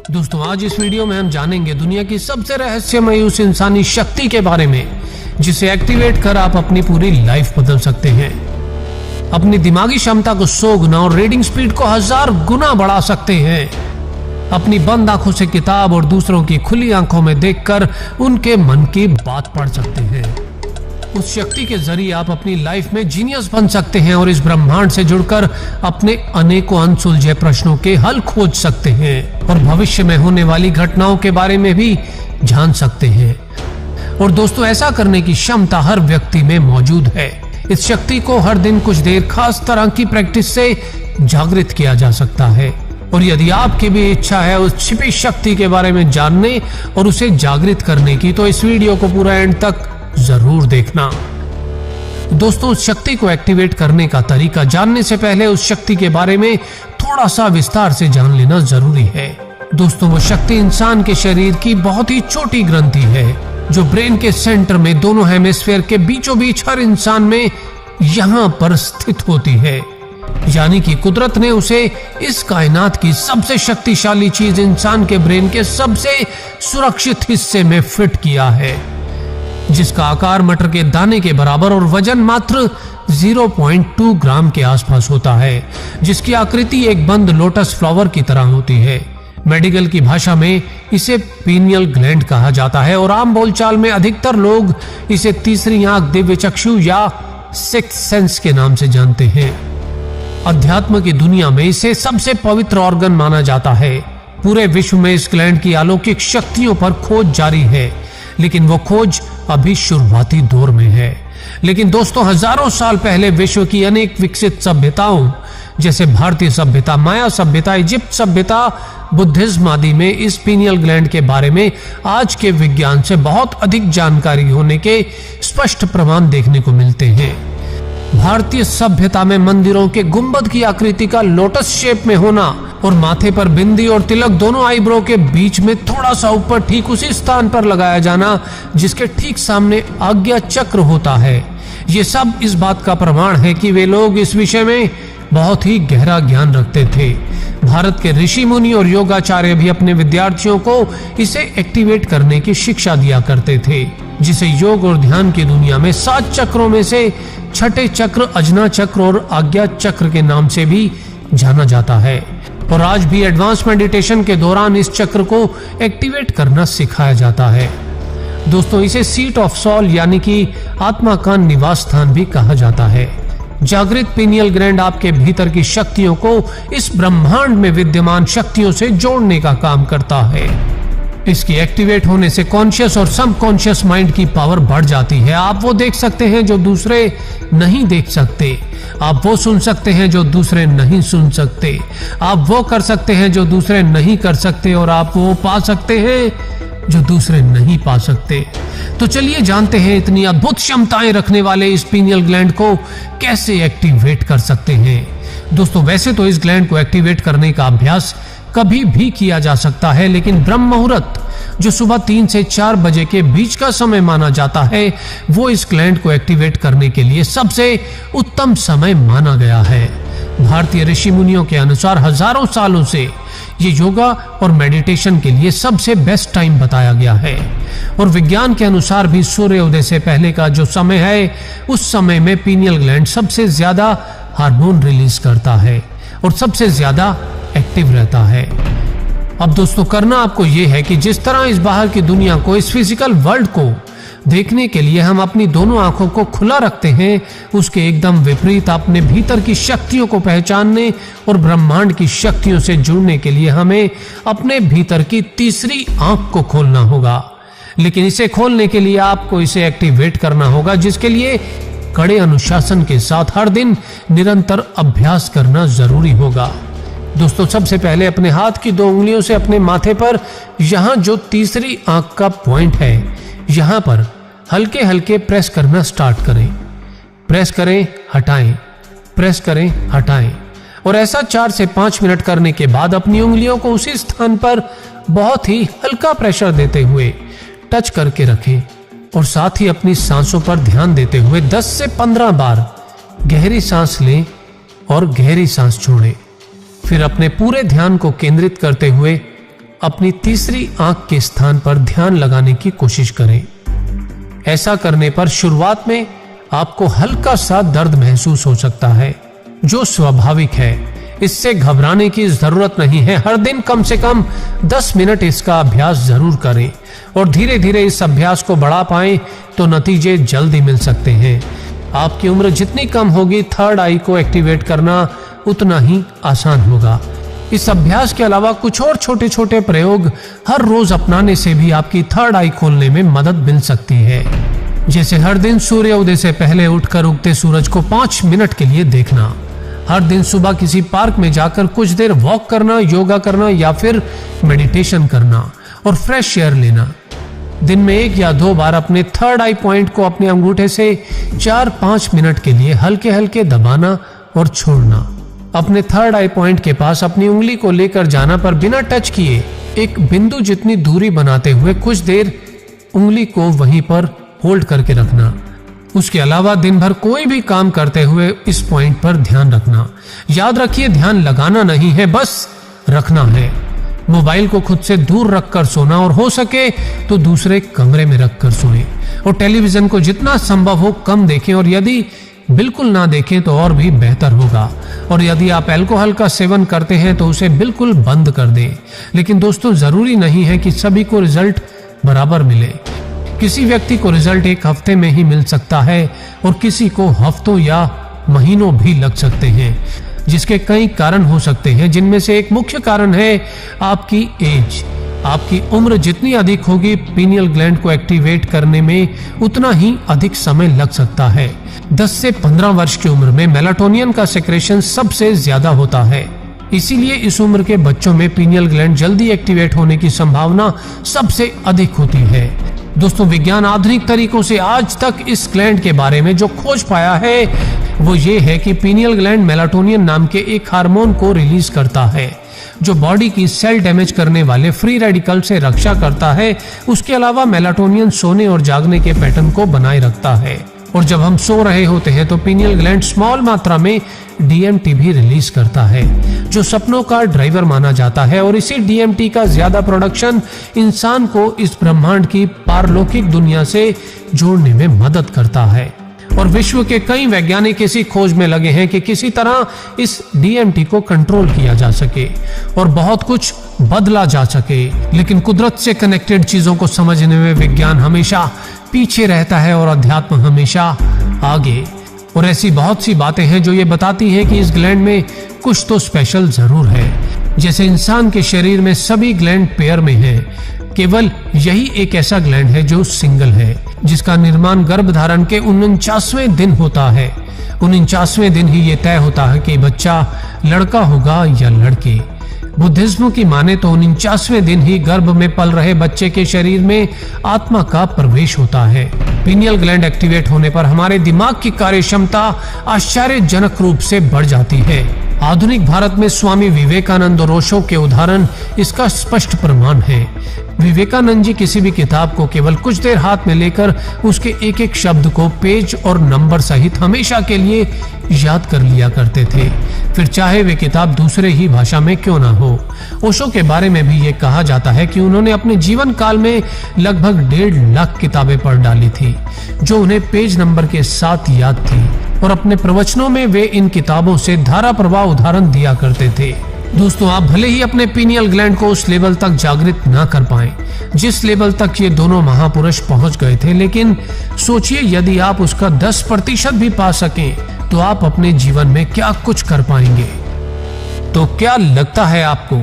दोस्तों आज इस वीडियो में हम जानेंगे दुनिया की सबसे रहस्यमयी उस इंसानी शक्ति के बारे में जिसे एक्टिवेट कर आप अपनी पूरी लाइफ बदल सकते हैं। अपनी दिमागी क्षमता को 100 गुना और रीडिंग स्पीड को 1000 गुना बढ़ा सकते हैं। अपनी बंद आंखों से किताब और दूसरों की खुली आंखों में देखकर उनके मन की बात पढ़ सकते हैं। उस शक्ति के जरिए आप अपनी लाइफ में जीनियस बन सकते हैं और इस ब्रह्मांड से जुड़कर अपने अनेकों अनसुलझे प्रश्नों के हल खोज सकते हैं और भविष्य में होने वाली घटनाओं के बारे में भी जान सकते हैं। और दोस्तों ऐसा करने की क्षमता हर व्यक्ति में मौजूद है। इस शक्ति को हर दिन कुछ देर खास तरह की प्रैक्टिस से जागृत किया जा सकता है। और यदि आपकी भी इच्छा है उस छिपी शक्ति के बारे में जानने और उसे जागृत करने की, तो इस वीडियो को पूरा एंड तक जरूर देखना। दोस्तों उस शक्ति को एक्टिवेट करने का तरीका जानने से पहले उस शक्ति के बारे में थोड़ा सा विस्तार से जान लेना जरूरी है। दोस्तों वो शक्ति इंसान के शरीर की बहुत ही छोटी ग्रंथि है जो ब्रेन के सेंटर में दोनों हेमिस्फीयर के बीचों बीच हर इंसान में यहाँ पर स्थित होती है। यानी कि कुदरत ने उसे इस कायनात की सबसे शक्तिशाली चीज इंसान के ब्रेन के सबसे सुरक्षित हिस्से में फिट किया है, जिसका आकार मटर के दाने के बराबर और वजन मात्र 0.2 ग्राम के आसपास होता है, जिसकी आकृति एक बंद लोटस फ्लावर की तरह होती है। मेडिकल की भाषा में इसे पीनियल ग्लैंड कहा जाता है और आम बोलचाल में अधिकतर लोग इसे तीसरी आंख, दिव्य चक्षु या सिक्स्थ सेंस के नाम से जानते हैं। अध्यात्म की दुनिया में इसे सबसे पवित्र ऑर्गन माना जाता है। पूरे विश्व में इस ग्लैंड की अलौकिक शक्तियों पर खोज जारी है, लेकिन वो खोज अभी शुरुआती दौर में है। लेकिन दोस्तों हजारों साल पहले विश्व की अनेक विकसित सभ्यताओं जैसे भारतीय सभ्यता, माया सभ्यता, इजिप्ट सभ्यता, बुद्धिज्म आदि में इस पीनियल ग्लैंड के बारे में आज के विज्ञान से बहुत अधिक जानकारी होने के स्पष्ट प्रमाण देखने को मिलते हैं। भारतीय सभ्यता में मंदिरों के गुंबद की आकृति का लोटस शेप में होना और माथे पर बिंदी और तिलक दोनों आईब्रो के बीच में थोड़ा सा ऊपर ठीक उसी स्थान पर लगाया जाना जिसके ठीक सामने आज्ञा चक्र होता है, ये सब इस बात का प्रमाण है कि वे लोग इस विषय में बहुत ही गहरा ज्ञान रखते थे। भारत के ऋषि मुनि और योगाचार्य भी अपने विद्यार्थियों को इसे एक्टिवेट करने की शिक्षा दिया करते थे, जिसे योग और ध्यान की दुनिया में 7 चक्रों में से छठे चक्र अजना चक्र और आज्ञा चक्र के नाम से भी जाना जाता है। और आज भी एडवांस मेडिटेशन के दौरान इस चक्र को एक्टिवेट करना सिखाया जाता है। दोस्तों इसे सीट ऑफ सॉल यानी कि आत्मा का निवास स्थान भी कहा जाता है। जागृत पीनियल ग्लैंड आपके भीतर की शक्तियों को इस ब्रह्मांड में विद्यमान शक्तियों से जोड़ने का काम करता है। इसकी एक्टिवेट होने से कॉन्शियस और सबकॉन्शियस माइंड की पावर बढ़ जाती है। आप वो देख सकते हैं जो दूसरे नहीं देख सकते, आप वो सुन सकते हैं जो दूसरे नहीं सुन सकते, आप वो कर सकते हैं जो दूसरे नहीं कर सकते, और आप वो पा सकते हैं जो दूसरे नहीं पा सकते। तो चलिए जानते हैं इतनी अद्भुत क्षमताएं रखने वाले इस पीनियल ग्लैंड को कैसे एक्टिवेट कर सकते हैं। दोस्तों वैसे तो इस ग्लैंड को एक्टिवेट करने का अभ्यास कभी भी किया जा सकता है, लेकिन ब्रह्म मुहूर्त जो सुबह 3 से 4 बजे के बीच का समय माना जाता है वो इस ग्लैंड को एक्टिवेट करने के लिए सबसे उत्तम समय माना गया है। भारतीय ऋषि मुनियों के अनुसार हजारों सालों से ये योगा और मेडिटेशन के लिए सबसे बेस्ट टाइम बताया गया है। और विज्ञान के अनुसार भी सूर्योदय से पहले का जो समय है उस समय में पीनियल ग्लैंड सबसे ज्यादा हार्मोन रिलीज करता है और सबसे ज्यादा एक्टिव रहता है। अब दोस्तों करना आपको यह है कि जिस तरह इस बाहर की दुनिया को, इस फिजिकल वर्ल्ड को देखने के लिए हम अपनी दोनों आंखों को खुला रखते हैं, उसके एकदम विपरीत अपने भीतर की शक्तियों को पहचानने और ब्रह्मांड की शक्तियों से जुड़ने के लिए हमें अपने भीतर की तीसरी आंख को खोलना होगा। लेकिन इसे खोलने के लिए आपको इसे एक्टिवेट करना होगा, जिसके लिए कड़े अनुशासन के साथ हर दिन निरंतर अभ्यास करना जरूरी होगा। दोस्तों सबसे पहले अपने हाथ की 2 उंगलियों से अपने माथे पर यहां जो तीसरी आंख का पॉइंट है यहां पर हल्के हल्के प्रेस करना स्टार्ट करें। प्रेस करें, हटाएं, प्रेस करें, हटाएं, और ऐसा 4 से 5 मिनट करने के बाद अपनी उंगलियों को उसी स्थान पर बहुत ही हल्का प्रेशर देते हुए टच करके रखें और साथ ही अपनी सांसों पर ध्यान देते हुए 10 से 15 बार गहरी सांस लें और गहरी सांस छोड़ें। फिर अपने पूरे ध्यान को केंद्रित करते हुए अपनी तीसरी आंख के स्थान पर ध्यान लगाने की कोशिश करें। ऐसा करने पर शुरुआत में आपको हल्का सा दर्द महसूस हो सकता है, जो स्वाभाविक है। इससे घबराने की जरूरत नहीं है। हर दिन कम से कम 10 मिनट इसका अभ्यास जरूर करें और धीरे धीरे इस अभ्यास को बढ़ा पाएं तो नतीजे जल्दी मिल सकते हैं। आपकी उम्र जितनी कम होगी, थर्ड आई को एक्टिवेट करना उतना ही आसान होगा। इस अभ्यास के अलावा कुछ और छोटे छोटे प्रयोग हर रोज अपनाने से भी आपकी थर्ड आई खोलने में मदद मिल सकती है। जैसे हर दिन सूर्य उदय से पहले उठकर उगते सूरज को 5 मिनट के लिए देखना, हर दिन सुबह किसी पार्क में जाकर कुछ देर वॉक करना, योगा करना या फिर मेडिटेशन करना और फ्रेश एयर लेना। दिन में 1 या 2 बार अपने थर्ड आई पॉइंट को अपने अंगूठे से 4-5 मिनट के लिए हल्के हल्के दबाना और छोड़ना। अपने थर्ड आई पॉइंट के पास अपनी उंगली को लेकर जाना, पर बिना टच किए एक बिंदु जितनी दूरी बनाते हुए कुछ देर उंगली को वहीं पर होल्ड करके रखना। उसके अलावा दिन भर कोई भी काम करते हुए इस पॉइंट पर ध्यान रखना। याद रखिए, ध्यान लगाना नहीं है, बस रखना है। मोबाइल को खुद से दूर रखकर सोना और हो सके तो दूसरे कमरे में रखकर सोएं और टेलीविजन को जितना संभव हो कम देखें और यदि बिल्कुल ना देखें तो और भी बेहतर होगा। और यदि आप अल्कोहल का सेवन करते हैं तो उसे बिल्कुल बंद कर दें। लेकिन दोस्तों, जरूरी नहीं है कि सभी को रिजल्ट बराबर मिले। किसी व्यक्ति को रिजल्ट 1 हफ्ते में ही मिल सकता है और किसी को हफ्तों या महीनों भी लग सकते हैं, जिसके कई कारण हो सकते हैं, जिनमें से एक मुख्य कारण है आपकी एज। आपकी उम्र जितनी अधिक होगी, पीनियल ग्लैंड को एक्टिवेट करने में उतना ही अधिक समय लग सकता है। 10 से 15 वर्ष की उम्र में मेलाटोनिन का सेक्रेशन सबसे ज्यादा होता है। इसीलिए इस उम्र के बच्चों में पीनियल ग्लैंड जल्दी एक्टिवेट होने की संभावना सबसे अधिक होती है। दोस्तों, विज्ञान आधुनिक तरीकों से आज तक इस ग्लैंड के बारे में जो खोज पाया है वो ये है कि पीनियल ग्लैंड मेलाटोनिन नाम के एक हार्मोन को रिलीज करता है, जो बॉडी की सेल डैमेज करने वाले फ्री रेडिकल से रक्षा करता है। उसके अलावा मेलाटोनिन सोने और जागने के पैटर्न को बनाए रखता है और जब हम सो रहे होते हैं तो पीनियल ग्लैंड स्मॉल मात्रा में DMT भी रिलीज करता है, जो सपनों का ड्राइवर माना जाता है। और इसी DMT का ज्यादा प्रोडक्शन इंसान को इस ब्रह्मांड की पारलौकिक दुनिया से जोड़ने में मदद करता है। और विश्व के कई वैज्ञानिक इसी खोज में लगे हैं कि किसी तरह इस DMT को कंट्रोल किया जा सके और बहुत कुछ बदला जा सके। लेकिन कुदरत से कनेक्टेड चीजों को समझने में विज्ञान हमेशा पीछे रहता है और अध्यात्म हमेशा आगे। और ऐसी बहुत सी बातें हैं जो ये बताती हैं कि इस ग्लैंड में कुछ तो स्पेशल जरूर है। जैसे इंसान के शरीर में सभी ग्लैंड पेयर में हैं, केवल यही एक ऐसा ग्लैंड है जो सिंगल है, जिसका निर्माण गर्भधारण के 49वें दिन होता है। 49वें दिन ही ये तय होता है कि बच्चा लड़का होगा या लड़की। बुद्धिज्म की माने तो 49वें दिन ही गर्भ में पल रहे बच्चे के शरीर में आत्मा का प्रवेश होता है। पीनियल ग्लैंड एक्टिवेट होने पर हमारे दिमाग की कार्य क्षमता आश्चर्यजनक रूप से बढ़ जाती है। आधुनिक भारत में स्वामी विवेकानंद और ओशो के उदाहरण इसका स्पष्ट प्रमाण है। विवेकानंद जी किसी भी किताब को केवल कुछ देर हाथ में लेकर उसके एक एक शब्द को पेज और नंबर सहित हमेशा के लिए याद कर लिया करते थे, फिर चाहे वे किताब दूसरे ही भाषा में क्यों ना हो। ओशो के बारे में भी ये कहा जाता है कि उन्होंने अपने जीवन काल में लगभग 1.5 लाख किताबें पढ़ डाली थी, जो उन्हें पेज नंबर के साथ याद थी। और अपने प्रवचनों में वे इन किताबों से धारा प्रवाह उदाहरण दिया करते थे। दोस्तों, आप भले ही अपने पीनियल ग्लैंड को उस लेवल तक जागृत ना कर पाएं जिस लेवल तक ये दोनों महापुरुष पहुंच गए थे, लेकिन सोचिए यदि आप उसका 10% भी पा सकें तो आप अपने जीवन में क्या कुछ कर पाएंगे। तो क्या लगता है आपको,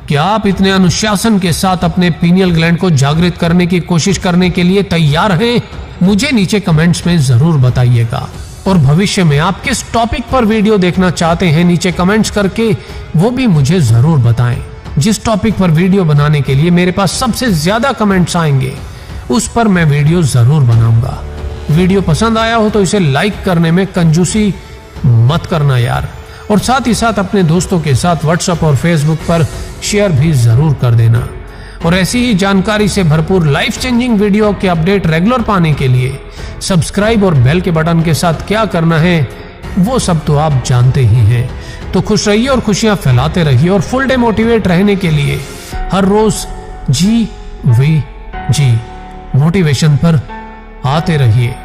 क्या आप इतने अनुशासन के साथ अपने पीनियल ग्लैंड को जागृत करने की कोशिश करने के लिए तैयार हैं? मुझे नीचे कमेंट्स में जरूर बताइएगा। और भविष्य में आप किस टॉपिक पर वीडियो देखना चाहते हैं, नीचे कमेंट्स करके वो भी मुझे जरूर बताएं। जिस टॉपिक पर वीडियो बनाने के लिए मेरे पास सबसे ज्यादा कमेंट्स आएंगे उस पर मैं वीडियो जरूर बनाऊंगा। वीडियो पसंद आया हो तो इसे लाइक करने में कंजूसी मत करना यार, और साथ ही साथ अपने दोस्तों के साथ व्हाट्सएप और फेसबुक पर शेयर भी जरूर कर देना। और ऐसी ही जानकारी से भरपूर लाइफ चेंजिंग वीडियो के अपडेट रेगुलर पाने के लिए सब्सक्राइब और बेल के बटन के साथ क्या करना है वो सब तो आप जानते ही हैं। तो खुश रहिए और खुशियां फैलाते रहिए, और फुल डे मोटिवेट रहने के लिए हर रोज जी मोटिवेशन पर आते रहिए।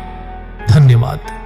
धन्यवाद।